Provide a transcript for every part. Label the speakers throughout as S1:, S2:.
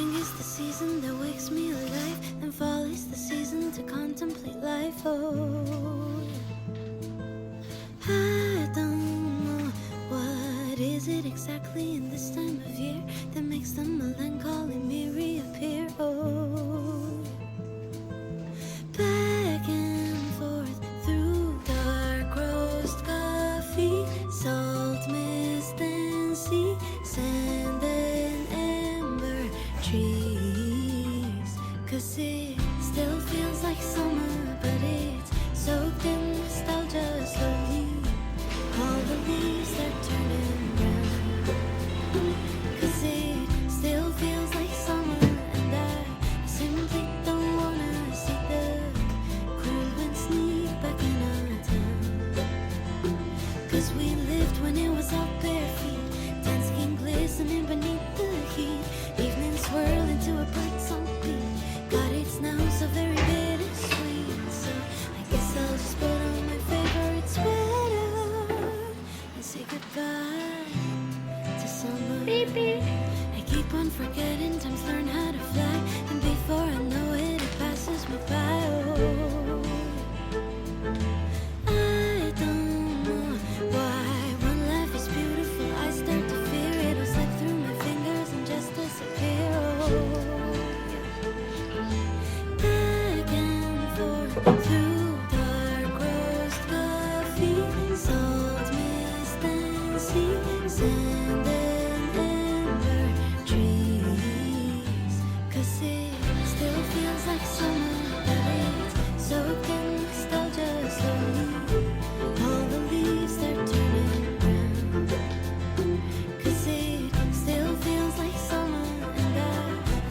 S1: Spring is the season that wakes me alive, and fall is the season to contemplate life. Oh, I don't know what is it exactly in this time of year that makes the melancholy me reappear. Oh, back and forth through dark roast coffee, salt, mist and sea, sand and amber trees. 'Cause it still feels like summer, but it's soaked in nostalgia slowly. All the leaves are turning brown. 'Cause it still feels like summer, and I simply don't wanna see the cold wind sneak back in our town. 'Cause we lived when it was all bare feet, tan skin glistening beneath the heat, evening swirl into a bird-song beat. God, it's now so very bittersweet. So I guess I'll just put on my favorite sweater and say goodbye to summer. Baby, I keep on forgetting times learn how to fly, and before I know it, it passes me by. Oh, I don't know why when life is beautiful I start to fear it'll slip through my fingers and just disappear. Oh, back and forth through dark roast coffee, salt, mist and sea, sand and amber trees. 'Cause it still feels like summer, but it's soaked in nostalgia slowly. All the leaves they're turning brown. 'Cause it still feels like summer, and I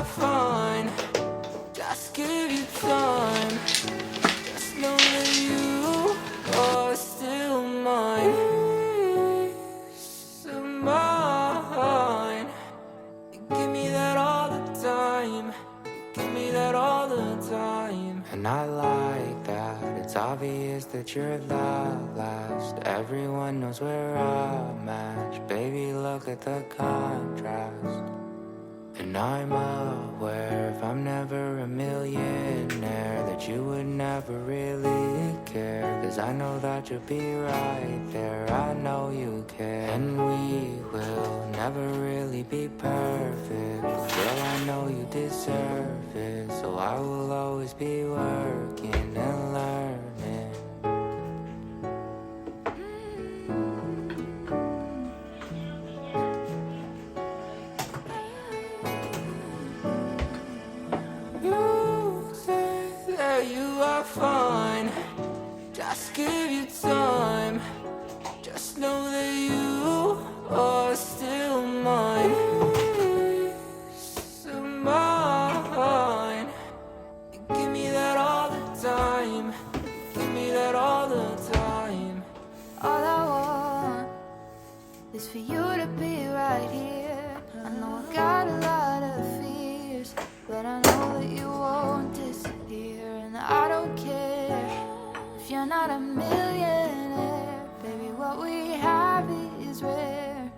S2: are fine. Just give you time. Just know that you are still mine. Peace of mine. You give me that all the time. You give me that all the time. And I like that. It's obvious that you're the last. Everyone knows we're a match. Baby, look at the contrast. And I'm aware if I'm never a millionaire that you would never really care. Cause I know that you'll be right there. I know you care. And we will never really be perfect. Girl, I know you deserve it. So I will always be working and learning. You say that you are fine. Just give you time. Just know that you are still mine. Peace of mine. You give me that all the time. Give me that all the time.
S1: All I want is for you to be right here. I know I got a lot of fears, but I know that you won't disappear. And I don't care if you're not a millionaire. Baby, what we have is rare.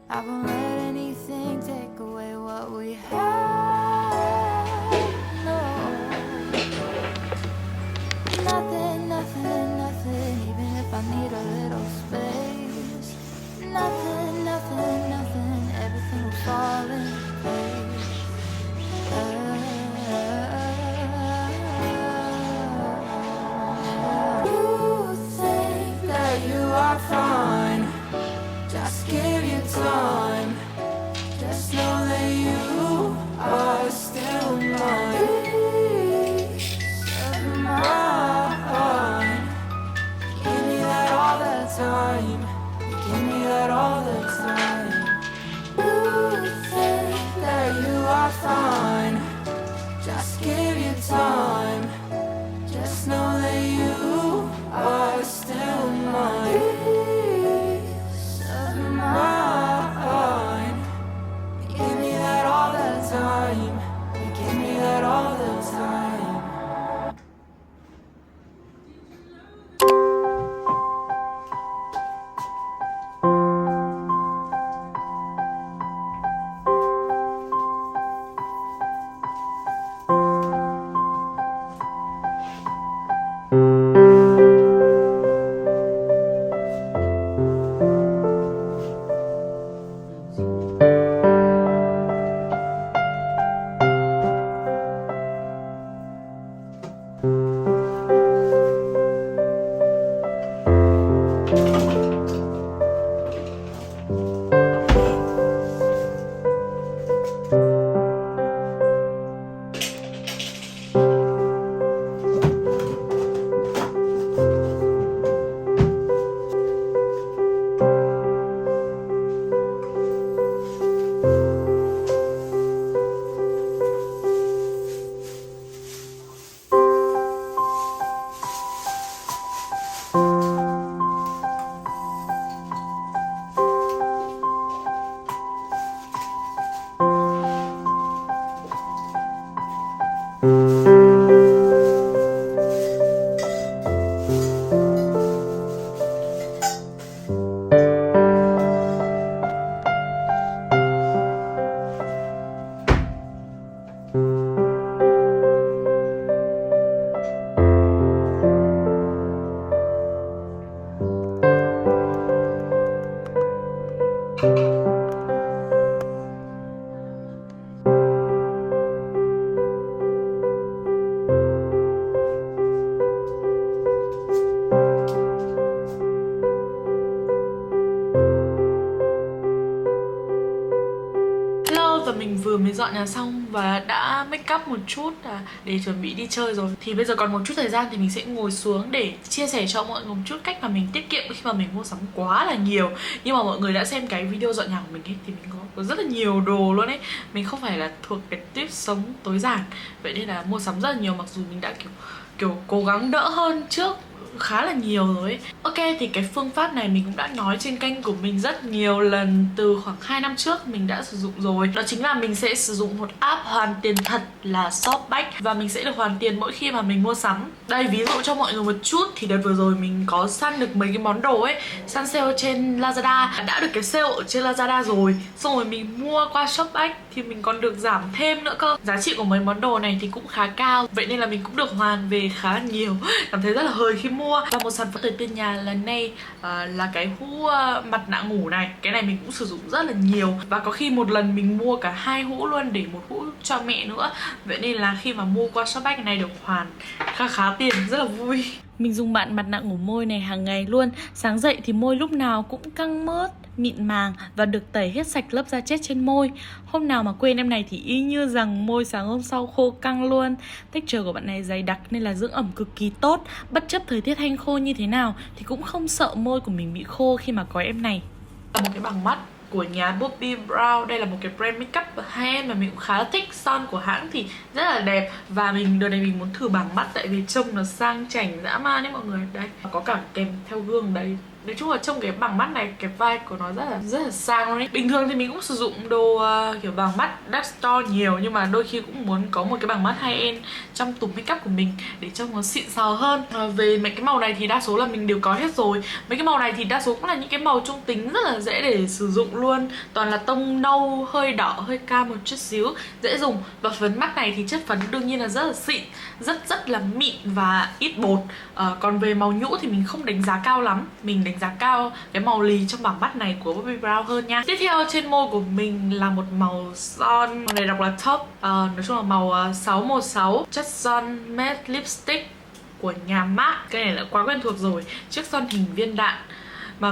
S1: I won't let anything take away what we have. No, nothing, nothing, nothing. Even if I need a little space. Nothing, nothing, nothing. Everything will fall in place. You think that you are fine. Just give you time. Just know that you are still mine. Peace of mine. Give me that all the time. Give me that all the time. You think that you are fine. Just give you time. Just know that you are still mine. Peace of mine. You give me that all the time. You give me that all the time.
S3: Và mình vừa mới dọn nhà xong và đã make up một chút để chuẩn bị đi chơi rồi. Thì bây giờ còn một chút thời gian thì mình sẽ ngồi xuống để chia sẻ cho mọi người một chút cách mà mình tiết kiệm khi mà mình mua sắm quá là nhiều. Nhưng mà mọi người đã xem cái video dọn nhà của mình ấy thì mình có rất là nhiều đồ luôn ấy. Mình không phải là thuộc cái tip sống tối giản, vậy nên là mua sắm rất là nhiều, mặc dù mình đã kiểu cố gắng đỡ hơn trước khá là nhiều rồi ấy. Ok, thì cái phương pháp này mình cũng đã nói trên kênh của mình rất nhiều lần, từ khoảng 2 năm trước mình đã sử dụng rồi. Đó chính là mình sẽ sử dụng một app hoàn tiền thật là Shopback, và mình sẽ được hoàn tiền mỗi khi mà mình mua sắm. Đây, ví dụ cho mọi người một chút, thì đợt vừa rồi mình có săn được mấy cái món đồ ấy, săn sale trên Lazada, đã được cái sale ở trên Lazada rồi, xong rồi mình mua qua Shopback thì mình còn được giảm thêm nữa cơ. Giá trị của mấy món đồ này thì cũng khá cao, vậy nên là mình cũng được hoàn về khá là nhiều. Cảm thấy rất là hời khi mua. Và một sản phẩm tới tiền nhà lần này là cái hũ mặt nạ ngủ này. Cái này mình cũng sử dụng rất là nhiều, và có khi một lần mình mua cả 2 hũ luôn, để một hũ cho mẹ nữa. Vậy nên là khi mà mua qua Shopback này được hoàn khá tiền, rất là vui. Mình dùng bạn mặt nạ ngủ môi này hàng ngày luôn. Sáng dậy thì môi lúc nào cũng căng mướt, mịn màng và được tẩy hết sạch lớp da chết trên môi. Hôm nào mà quên em này thì y như rằng môi sáng hôm sau khô căng luôn. Texture của bạn này dày đặc nên là dưỡng ẩm cực kỳ tốt. Bất chấp thời tiết hanh khô như thế nào thì cũng không sợ môi của mình bị khô khi mà có em này. Là một cái bằng mắt của nhà Bobbi Brown. Đây là một cái brand makeup high-end mà mình cũng khá là thích. Son của hãng thì rất là đẹp, và đợt này mình muốn thử bằng mắt tại vì trông nó sang chảnh dã man ấy mọi người. Đây, có cả kèm theo gương đấy. Nói chung là trông cái bằng mắt này, cái vai của nó rất là sang luôn ấy. Bình thường thì mình cũng sử dụng đồ kiểu bằng mắt Dark Store nhiều, nhưng mà đôi khi cũng muốn có một cái bằng mắt high-end trong tủ makeup của mình để trông nó xịn sò hơn. Về mấy cái màu này thì đa số là mình đều có hết rồi. Mấy cái màu này thì đa số cũng là những cái màu trung tính, rất là dễ để sử dụng luôn. Toàn là tông nâu, hơi đỏ, hơi cam một chút xíu, dễ dùng. Và phấn mắt này thì chất phấn đương nhiên là rất là xịn, rất là mịn và ít bột. Còn về màu nhũ thì mình không đánh giá cao lắm. Mình đánh giá cao cái màu lì trong bảng mắt này của Bobbi Brown hơn nha. Tiếp theo trên môi của mình là một màu son, màu này đọc là Top. Nói chung là màu 616, chất son matte lipstick của nhà MAC. Cái này đã quá quen thuộc rồi, chiếc son hình viên đạn mà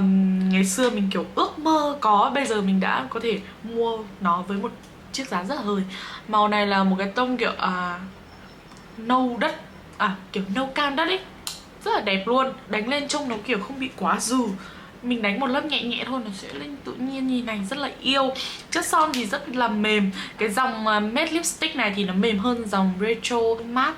S3: ngày xưa mình kiểu ước mơ có, bây giờ mình đã có thể mua nó với một chiếc giá rất là hời. Màu này là một cái tông kiểu nâu đất, kiểu nâu cam đất ấy, rất là đẹp luôn. Đánh lên trông nó kiểu không bị quá dù. Mình đánh một lớp nhẹ nhẹ thôi nó sẽ lên tự nhiên như này, rất là yêu. Chất son thì rất là mềm. Cái dòng matte lipstick này thì nó mềm hơn dòng retro matte.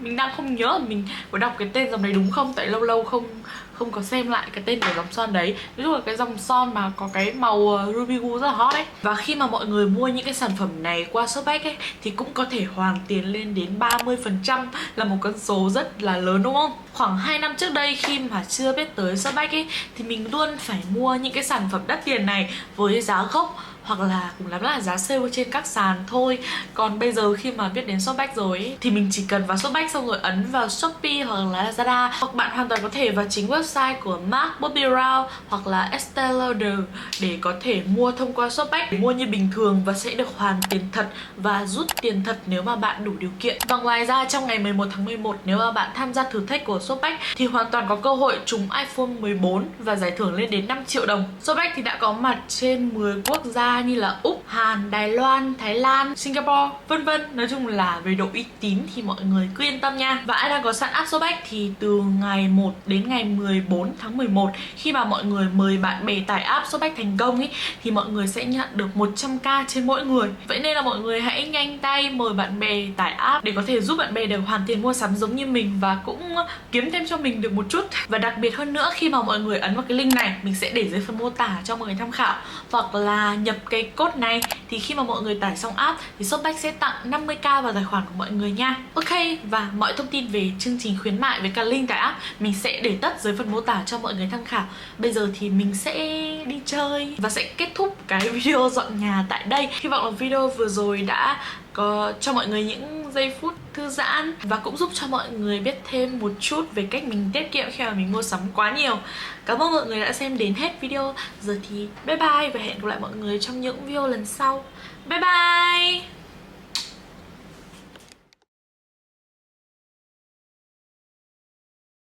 S3: Mình đang không nhớ là mình có đọc cái tên dòng đấy đúng không, tại lâu lâu không có xem lại cái tên của dòng son đấy. Nói chung là cái dòng son mà có cái màu ruby gu rất là hot ấy. Và khi mà mọi người mua những cái sản phẩm này qua Shopback ấy thì cũng có thể hoàn tiền lên đến 30%, là một con số rất là lớn đúng không? Khoảng 2 năm trước đây khi mà chưa biết tới Shopback ấy thì mình luôn phải mua những cái sản phẩm đắt tiền này với giá gốc, hoặc là cũng lắm là giá sale trên các sàn thôi. Còn bây giờ khi mà biết đến Shopback rồi ấy, thì mình chỉ cần vào Shopback xong rồi ấn vào Shopee hoặc là Lazada, hoặc bạn hoàn toàn có thể vào chính website của MAC, Bobbi Brown hoặc là Estee Lauder để có thể mua thông qua Shopback, để mua như bình thường và sẽ được hoàn tiền thật và rút tiền thật nếu mà bạn đủ điều kiện. Và ngoài ra trong ngày 11 tháng 11 nếu mà bạn tham gia thử thách của Shopback thì hoàn toàn có cơ hội trúng iPhone 14 và giải thưởng lên đến 5 triệu đồng. Shopback thì đã có mặt trên 10 quốc gia như là Úc, Hàn, Đài Loan, Thái Lan, Singapore, vân vân. Nói chung là về độ uy tín thì mọi người cứ yên tâm nha. Và ai đang có sẵn app Shopback thì từ ngày 1 đến ngày 14 tháng 11 khi mà mọi người mời bạn bè tải app Shopback thành công ấy thì mọi người sẽ nhận được 100k trên mỗi người. Vậy nên là mọi người hãy nhanh tay mời bạn bè tải app để có thể giúp bạn bè đều hoàn tiền mua sắm giống như mình và cũng kiếm thêm cho mình được một chút. Và đặc biệt hơn nữa, khi mà mọi người ấn vào cái link này, mình sẽ để dưới phần mô tả cho mọi người tham khảo, hoặc là nhập cái code này thì khi mà mọi người tải xong app thì Shopback sẽ tặng 50k vào tài khoản của mọi người nha. Ok, và mọi thông tin về chương trình khuyến mại với cả link tải app mình sẽ để tất dưới phần mô tả cho mọi người tham khảo. Bây giờ thì mình sẽ đi chơi và sẽ kết thúc cái video dọn nhà tại đây. Hy vọng là video vừa rồi đã có cho mọi người những giây phút thư giãn và cũng giúp cho mọi người biết thêm một chút về cách mình tiết kiệm khi mà mình mua sắm quá nhiều. Cảm ơn mọi người đã xem đến hết video. Giờ thì bye bye và hẹn gặp lại mọi người trong những video lần sau. Bye bye!